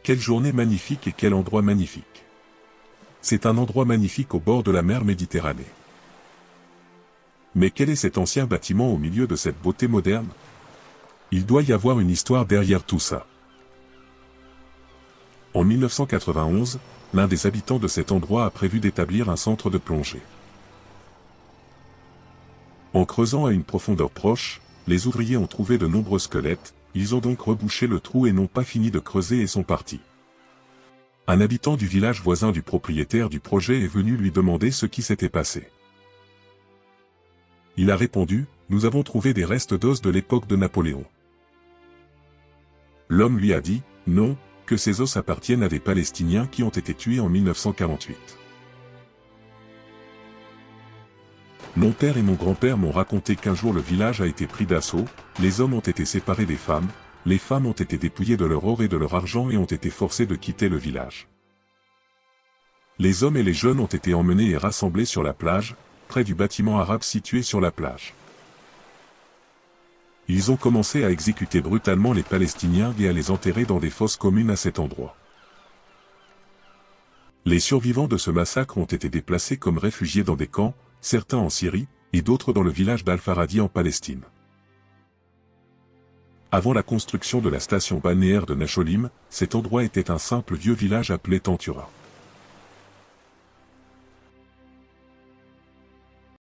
Quelle journée magnifique et quel endroit magnifique. C'est un endroit magnifique au bord de la mer Méditerranée. Mais quel est cet ancien bâtiment au milieu de cette beauté moderne? Il doit y avoir une histoire derrière tout ça. En 1991, l'un des habitants de cet endroit a prévu d'établir un centre de plongée. En creusant à une profondeur proche, les ouvriers ont trouvé de nombreux squelettes, ils ont donc rebouché le trou et n'ont pas fini de creuser et sont partis. Un habitant du village voisin du propriétaire du projet est venu lui demander ce qui s'était passé. Il a répondu, « Nous avons trouvé des restes d'os de l'époque de Napoléon. » L'homme lui a dit, « Non, que ces os appartiennent à des Palestiniens qui ont été tués en 1948. » Mon père et mon grand-père m'ont raconté qu'un jour le village a été pris d'assaut, les hommes ont été séparés des femmes, les femmes ont été dépouillées de leur or et de leur argent et ont été forcés de quitter le village. Les hommes et les jeunes ont été emmenés et rassemblés sur la plage, près du bâtiment arabe situé sur la plage. Ils ont commencé à exécuter brutalement les Palestiniens et à les enterrer dans des fosses communes à cet endroit. Les survivants de ce massacre ont été déplacés comme réfugiés dans des camps, certains en Syrie, et d'autres dans le village d'Al-Faradi en Palestine. Avant la construction de la station balnéaire de Nacholim, cet endroit était un simple vieux village appelé Tantura.